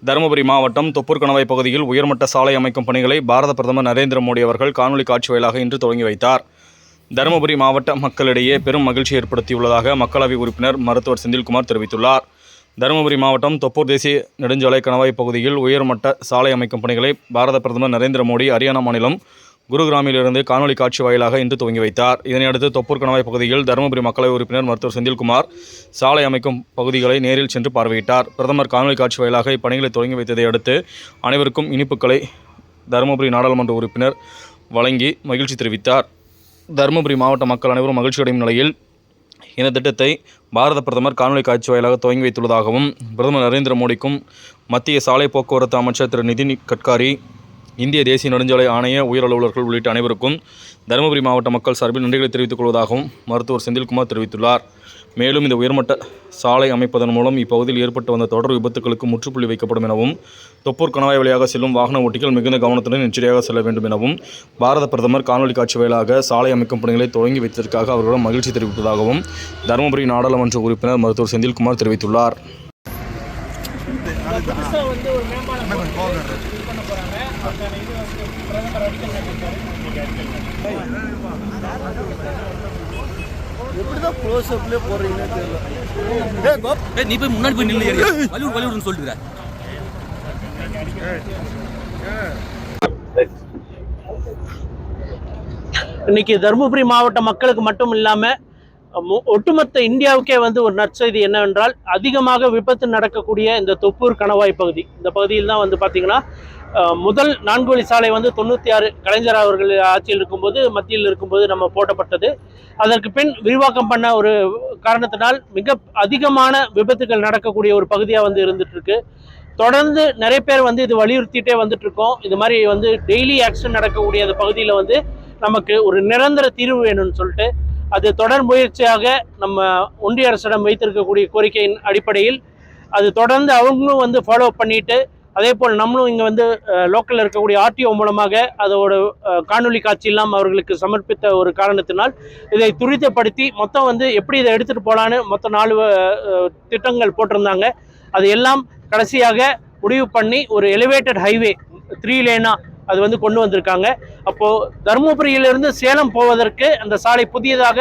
தருமபுரி மாவட்டம் தொப்பூர் கணவாய் பகுதியில் உயர்மட்ட சாலை அமைக்கும் பணிகளை பாரத பிரதமர் நரேந்திர மோடி அவர்கள் காணொலி காட்சி வாயிலாக இன்று தொடங்கி வைத்தார். தருமபுரி மாவட்ட மக்களிடையே பெரும் மகிழ்ச்சி ஏற்படுத்தியுள்ளதாக மக்களவை உறுப்பினர் மருத்துவர் செந்தில்குமார் தெரிவித்துள்ளார். தருமபுரி மாவட்டம் தொப்பூர் தேசிய நெடுஞ்சாலை கணவாய் பகுதியில் உயர்மட்ட சாலை அமைக்கும் பணிகளை பாரத பிரதமர் நரேந்திர மோடி ஹரியானா மாநிலம் குருகிராமிலிருந்து காணொலி காட்சி வாயிலாக இன்று துவங்கி வைத்தார். இதனையடுத்து தொப்பூர் கணவாய் பகுதியில் தருமபுரி மக்களவை உறுப்பினர் மருத்துவர் செந்தில்குமார் சாலை அமைக்கும் பகுதிகளை நேரில் சென்று பார்வையிட்டார். பிரதமர் காணொலி காட்சி வாயிலாக இப்பணிகளை தொடங்கி வைத்ததை அடுத்து அனைவருக்கும் இனிப்புகளை தருமபுரி நாடாளுமன்ற உறுப்பினர் வழங்கி மகிழ்ச்சி தெரிவித்தார். தருமபுரி மாவட்ட மக்கள் அனைவரும் மகிழ்ச்சியடையும் நிலையில் இந்த திட்டத்தை பாரத பிரதமர் காணொலி காட்சி வாயிலாக துவங்கி வைத்துள்ளதாகவும் பிரதமர் நரேந்திர மோடிக்கும் மத்திய சாலை போக்குவரத்து அமைச்சர் திரு நிதின் கட்காரி, இந்திய தேசிய நெடுஞ்சாலை ஆணைய உயர் அலுவலர்கள் உள்ளிட்ட அனைவருக்கும் தருமபுரி மாவட்ட மக்கள் சார்பில் நன்றிகளை தெரிவித்துக் கொள்வதாகவும் மருத்துவர் செந்தில்குமார் தெரிவித்துள்ளார். மேலும் இந்த உயர்மட்ட சாலை அமைப்பதன் மூலம் இப்பகுதியில் ஏற்பட்டு வந்த தொடர் விபத்துகளுக்கு முற்றுப்புள்ளி வைக்கப்படும் எனவும், தொப்பூர் கணவாய் வழியாக செல்லும் வாகன ஓட்டிகள் மிகுந்த கவனத்துடன் எச்சரிக்கையாக செல்ல வேண்டும் எனவும் பாரத பிரதமர் காணொலி காட்சி வாயிலாக சாலை அமைக்கும் பணிகளை தொடங்கி வைத்ததற்காக அவர்களிடம் மகிழ்ச்சி தெரிவித்ததாகவும் தருமபுரி நாடாளுமன்ற உறுப்பினர் மருத்துவர் செந்தில்குமார் தெரிவித்துள்ளார். நீ போய் முன்னாடி போய் நில்லு, வலிவுடன் சொல்லிட்டு. இன்னைக்கு தருமபுரி மாவட்ட மக்களுக்கு மட்டும் இல்லாம ஒட்டுமொத்த இந்தியாவுக்கே ஒரு நற்செய்தி என்னவென்றால், அதிகமாக விபத்து நடக்கக்கூடிய இந்த தொப்பூர் கணவாய் பகுதி, இந்த பகுதியில் தான் பார்த்தீங்கன்னா முதல் 4 வழி சாலை 96 கலைஞர் அவர்கள் ஆட்சியில் இருக்கும்போது, மத்தியில் இருக்கும்போது நம்ம போடப்பட்டது. அதற்கு பின் விரிவாக்கம் பண்ண ஒரு காரணத்தினால் மிக அதிகமான விபத்துகள் நடக்கக்கூடிய ஒரு பகுதியாக இருந்துட்டு இருக்கு. தொடர்ந்து நிறைய பேர் இது வலியுறுத்திட்டே வந்துட்டு இருக்கோம். இது மாதிரி டெய்லி ஆக்சிடென்ட் நடக்கக்கூடிய அந்த பகுதியில் நமக்கு ஒரு நிரந்தர தீர்வு வேணும்னு சொல்லிட்டு, அது தொடர் முயற்சியாக நம்ம ஒன்றிய அரசிடம் வைத்திருக்கக்கூடிய கோரிக்கையின் அடிப்படையில் அது தொடர்ந்து அவங்களும் ஃபாலோ பண்ணிட்டு, அதே போல் நம்மளும் இங்கே லோக்கலில் இருக்கக்கூடிய ஆர்டிஓ மூலமாக அதோட காணொலி காட்சியெல்லாம் அவர்களுக்கு சமர்ப்பித்த ஒரு காரணத்தினால் இதை துரிதப்படுத்தி மொத்தம் எப்படி இதை எடுத்துகிட்டு போகலான்னு மொத்தம் 4 திட்டங்கள் போட்டிருந்தாங்க. அது எல்லாம் கடைசியாக முடிவு பண்ணி ஒரு எலிவேட்டட் ஹைவே 3 லேனா அது கொண்டு வந்திருக்காங்க. அப்போது தருமபுரியிலிருந்து சேலம் போவதற்கு அந்த சாலை புதியதாக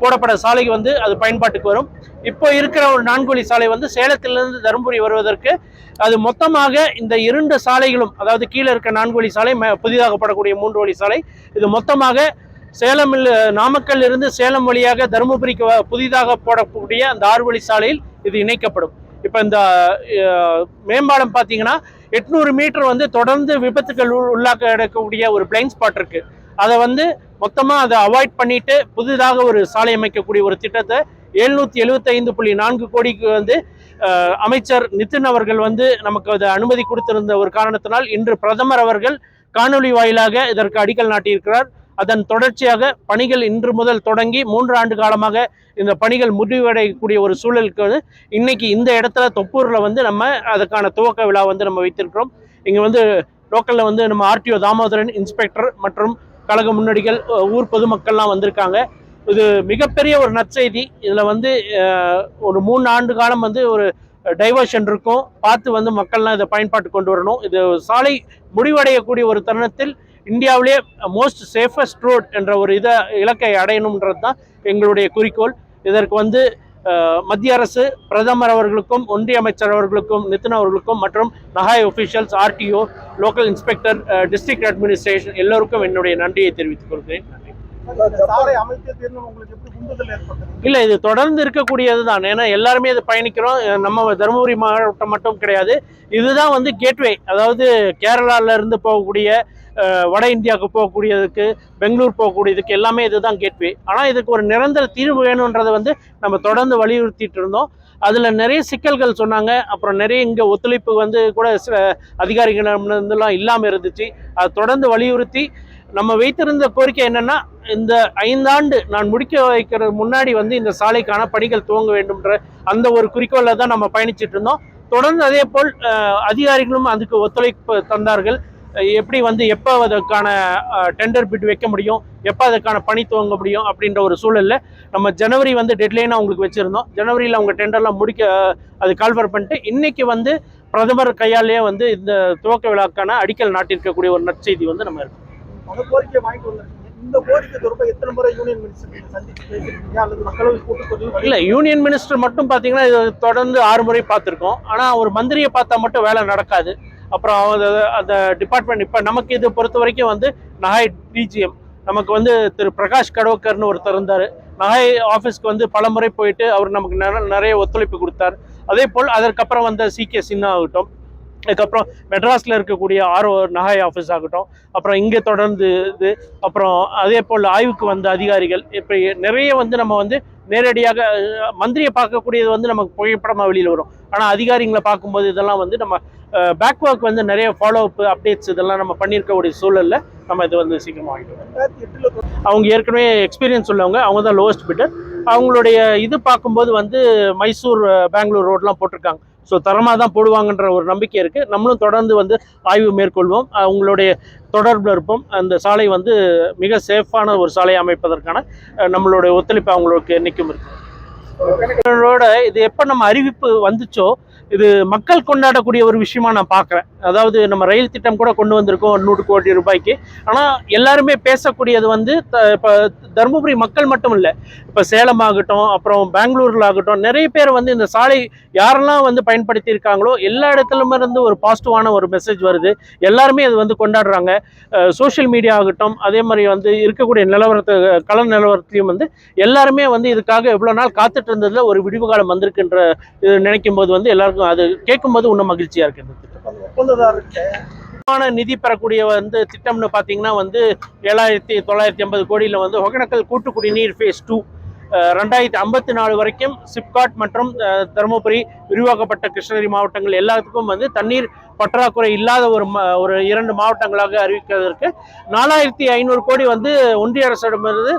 போடப்பட்ட சாலைக்கு அது பயன்பாட்டுக்கு வரும். இப்போ இருக்கிற ஒரு 4 வழி சாலை சேலத்திலிருந்து தருமபுரி வருவதற்கு அது மொத்தமாக இந்த 2 சாலைகளும், அதாவது கீழே இருக்க 4 வழி சாலை, புதிதாக போடக்கூடிய 3 வழி சாலை, இது மொத்தமாக நாமக்கல் இருந்து சேலம் வழியாக தருமபுரிக்கு புதிதாக போடக்கூடிய அந்த 6 வழி சாலையில் இது இணைக்கப்படும். இப்போ இந்த மேம்பாலம் பார்த்தீங்கன்னா 800 மீட்டர் தொடர்ந்து விபத்துக்கள் உள்ளாக்க கிடக்கக்கூடிய ஒரு பிளைண்ட் ஸ்பாட் இருக்கு. அதை மொத்தமாக அதை அவாய்ட் பண்ணிட்டு புதிதாக ஒரு சாலை அமைக்கக்கூடிய ஒரு திட்டத்தை 775.4 கோடிக்கு அமைச்சர் நிதின் அவர்கள் நமக்கு அதை அனுமதி கொடுத்திருந்த ஒரு காரணத்தினால் இன்று பிரதமர் அவர்கள் காணொலி வாயிலாக இதற்கு அடிக்கல் நாட்டியிருக்கிறார். அதன் தொடர்ச்சியாக பணிகள் இன்று முதல் தொடங்கி 3 ஆண்டு காலமாக இந்த பணிகள் முடிவடையக்கூடிய ஒரு சூழலுக்கு இன்னைக்கு இந்த இடத்துல தொப்பூரில் நம்ம அதுக்கான துவக்க விழா நம்ம வைத்திருக்கிறோம். இங்கே லோக்கலில் நம்ம ஆர்டிஓ தாமோதரன், இன்ஸ்பெக்டர் மற்றும் கழக முன்னோடிகள், ஊர் பொதுமக்கள்லாம் வந்திருக்காங்க. இது மிகப்பெரிய ஒரு நற்செய்தி. இதில் ஒரு 3 ஆண்டு காலம் ஒரு டைவர்ஷன் இருக்கும், பார்த்து மக்கள்லாம் இதை பயன்பாட்டு கொண்டு வரணும். இது சாலை முடிவடையக்கூடிய ஒரு தருணத்தில் இந்தியாவிலேயே மோஸ்ட் சேஃபஸ்ட் ரோட் என்ற ஒரு இலக்கை அடையணும்ன்றது தான் எங்களுடைய குறிக்கோள். இதற்கு மத்திய அரசு, பிரதமர் அவர்களுக்கும், ஒன்றிய அமைச்சர் அவர்களுக்கும், நிதின் அவர்களுக்கும் மற்றும் NHAI officials, RTO, local inspector, district administration எல்லோருக்கும் என்னுடைய நன்றியை தெரிவித்துக் கொள்கிறேன். இல்லை, இது தொடர்ந்து இருக்கக்கூடியது தான். ஏன்னா எல்லாருமே இது பயணிக்கிறோம். நம்ம தருமபுரி மாவட்டம் மட்டும் கிடையாது, இதுதான் கேட்வே. அதாவது கேரளால இருந்து போகக்கூடிய, வட இந்தியாவுக்கு போகக்கூடியதுக்கு, பெங்களூர் போகக்கூடியதுக்கு எல்லாமே இதுதான் கேட்வே. ஆனால் இதுக்கு ஒரு நிரந்தர தீர்வு வேணுன்றதை நம்ம தொடர்ந்து வலியுறுத்திட்டு இருந்தோம். அதில் நிறைய சிக்கல்கள் சொன்னாங்க. அப்புறம் நிறைய இங்கே ஒத்துழைப்பு கூட சில அதிகாரிகளிடம்லாம் இல்லாமல் இருந்துச்சு. அதை தொடர்ந்து வலியுறுத்தி நம்ம வைத்திருந்த கோரிக்கை என்னன்னா, இந்த 5 ஆண்டு நான் முடிக்க வைக்கிறது முன்னாடி இந்த சாலைக்கான பணிகள் துவங்க வேண்டும்ன்ற அந்த ஒரு குறிக்கோளில் தான் நம்ம பயணிச்சுட்டு இருந்தோம். தொடர்ந்து அதே போல் அதிகாரிகளும் அதுக்கு ஒத்துழைப்பு தந்தார்கள். எப்படி வந்து எப்போ அதற்கான டெண்டர் பிட் வைக்க முடியும், எப்போ அதற்கான பணி துவங்க முடியும் அப்படின்ற ஒரு சூழலில் நம்ம ஜனவரி வந்து டெட்லைனாக அவங்களுக்கு வச்சுருந்தோம். ஜனவரியில் அவங்க டெண்டர்லாம் முடிக்க அது கால்ஃபர் பண்ணிட்டு இன்னைக்கு வந்து பிரதமர் கையாலேயே வந்து இந்த துவக்க விழாக்கான அடிக்கல் நாட்டிருக்கக்கூடிய ஒரு நற்செய்தி வந்து நம்ம இருக்கோம். கோரிக்கை வாங்கிட்டு வந்திருக்கீங்க. இந்த கோரிக்கை தொடர்பாக எத்தனை முறை யூனியன் மினிஸ்டர் சந்திச்சு பேசியிருக்கீங்க அல்லது மக்களவை கூட்டுக்குழு? இல்லை, யூனியன் மினிஸ்டர் மட்டும் பார்த்தீங்கன்னா இது தொடர்ந்து 6 முறை பார்த்துருக்கோம். ஆனால் ஒரு மந்திரியை பார்த்தா மட்டும் வேலை நடக்காது. அப்புறம் அந்த டிபார்ட்மெண்ட் இப்போ நமக்கு இது பொறுத்த வரைக்கும் வந்து நகாய் டிஜிஎம் நமக்கு வந்து திரு பிரகாஷ் கடோக்கர்னு ஒருத்தர் இருந்தார். நகாய் ஆஃபீஸ்க்கு வந்து பல முறை போயிட்டு அவர் நமக்கு நிறைய ஒத்துழைப்பு கொடுத்தார். அதே போல் அதற்கப்புறம் வந்த CK சின்ஹா ஆகட்டும், அதுக்கப்புறம் மெட்ராஸில் இருக்கக்கூடிய RO நகாய் ஆஃபீஸ் ஆகட்டும், அப்புறம் இங்கே தொடர்ந்து இது, அப்புறம் அதே போல் ஆய்வுக்கு வந்த அதிகாரிகள், இப்போ நிறைய வந்து நம்ம வந்து நேரடியாக மந்திரியை பார்க்கக்கூடியது வந்து நமக்கு புகைப்படமாக வெளியில் வரும். ஆனால் அதிகாரிகளை பார்க்கும்போது இதெல்லாம் வந்து நம்ம பேக் ஒர்க் வந்து நிறைய ஃபாலோ அப் அப்டேட்ஸ் இதெல்லாம் நம்ம பண்ணியிருக்கக்கூடிய சூழலில் நம்ம இது வந்து சீக்கிரமாக வாங்கிடுவோம். அவங்க ஏற்கனவே எக்ஸ்பீரியன்ஸ் உள்ளவங்க, அவங்க தான் லோவஸ்ட் பிட்டர். அவங்களுடைய இது பார்க்கும்போது வந்து மைசூர் பெங்களூர் ரோட்லாம் போட்டிருக்காங்க. ஸோ தரமாக தான் போடுவாங்கன்ற ஒரு நம்பிக்கை இருக்குது. நம்மளும் தொடர்ந்து வந்து ஆய்வு மேற்கொள்வோம், அவங்களுடைய தொடர்பில் இருப்போம். அந்த சாலை வந்து மிக சேஃபான ஒரு சாலையை அமைப்பதற்கான நம்மளுடைய ஒத்துழைப்பு அவங்களுக்கு என்றைக்கும் இருக்கு. இது எப்போ நம்ம அறிவிப்பு வந்துச்சோ இது மக்கள் கொண்டாடக்கூடிய ஒரு விஷயமா நான் பார்க்குறேன். அதாவது நம்ம ரயில் திட்டம் கூட கொண்டு வந்திருக்கோம் 100 கோடி ரூபாய்க்கு. ஆனால் எல்லாருமே பேசக்கூடியது வந்து இப்போ தருமபுரி மக்கள் மட்டும் இல்லை, இப்போ சேலம் ஆகட்டும், அப்புறம் பெங்களூரில் ஆகட்டும், நிறைய பேர் வந்து இந்த சாலை யாரெல்லாம் வந்து பயன்படுத்தி இருக்காங்களோ எல்லா இடத்துலமே இருந்து ஒரு பாசிட்டிவான ஒரு மெசேஜ் வருது. எல்லாருமே அது வந்து கொண்டாடுறாங்க. சோஷியல் மீடியா ஆகட்டும், அதே மாதிரி வந்து இருக்கக்கூடிய கள நிலவரத்தையும் வந்து எல்லாருமே வந்து இதுக்காக எவ்வளோ நாள் காத்துட்டு இருந்ததுல ஒரு விடிவு காலம் வந்திருக்குன்ற இது நினைக்கும் போது வந்து எல்லாருக்கும் அது கேட்கும்போது இன்னும் மகிழ்ச்சியா இருக்கு. நிதி பெறக்கூடிய வந்து திட்டம்னு பார்த்தீங்கன்னா வந்து 7,950 கோடியில் வந்து ஒகேனக்கல் கூட்டு குடிநீர் ஃபேஸ் 2 2054 வரைக்கும் சிப்காட் மற்றும் தருமபுரி விரிவாக்கப்பட்ட கிருஷ்ணகிரி மாவட்டங்கள் எல்லாத்துக்கும் வந்து தண்ணீர் பற்றாக்குறை இல்லாத ஒரு 2 மாவட்டங்களாக அறிவிக்கிறதுக்கு 4,500 கோடி வந்து ஒன்றிய அரசிடமிருந்து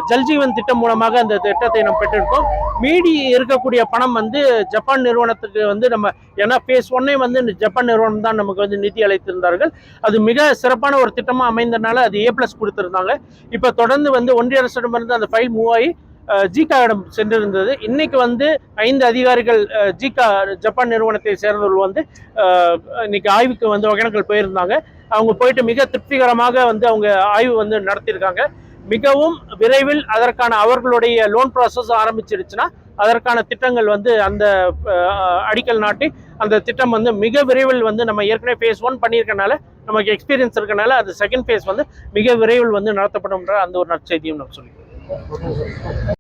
ஜல்ஜீவன் திட்டம் மூலமாக அந்த திட்டத்தை நம்ம பெற்றிருக்கோம். மீதி இருக்கக்கூடிய பணம் வந்து ஜப்பான் நிறுவனத்துக்கு வந்து நம்ம, ஏன்னா ஃபேஸ் 1 வந்து ஜப்பான் நிறுவனம் தான் நமக்கு வந்து நிதி அளித்திருந்தார்கள். அது மிக சிறப்பான ஒரு திட்டமாக அமைந்தனால அது A+ கொடுத்துருந்தாங்க. இப்போ தொடர்ந்து வந்து ஒன்றிய அரசிடமிருந்து அந்த ஃபைல் மூவ் ஆகி ஜிகாவிடம் சென்றிருந்தது. இன்னைக்கு வந்து 5 அதிகாரிகள் ஜப்பான் நிறுவனத்தை சேர்ந்தவர்கள் வந்து இன்னைக்கு ஆய்வுக்கு வந்து ஒகேனக்கல் போயிருந்தாங்க. அவங்க போயிட்டு மிக திருப்திகரமாக வந்து அவங்க ஆய்வு வந்து நடத்தியிருக்காங்க. மிகவும் விரைவில் அதற்கான அவர்களுடைய லோன் ப்ராசஸ் ஆரம்பிச்சிருச்சுன்னா அதற்கான திட்டங்கள் வந்து அந்த அடிக்கல் நாட்டி அந்த திட்டம் வந்து மிக விரைவில் வந்து நம்ம ஏற்கனவே ஃபேஸ் 1 பண்ணியிருக்கனால நமக்கு எக்ஸ்பீரியன்ஸ் இருக்கனால அது செகண்ட் ஃபேஸ் வந்து மிக விரைவில் வந்து நடத்தப்படும்ன்ற அந்த ஒரு நற்செய்தியும் நம்ம சொல்லிக்கிறோம்.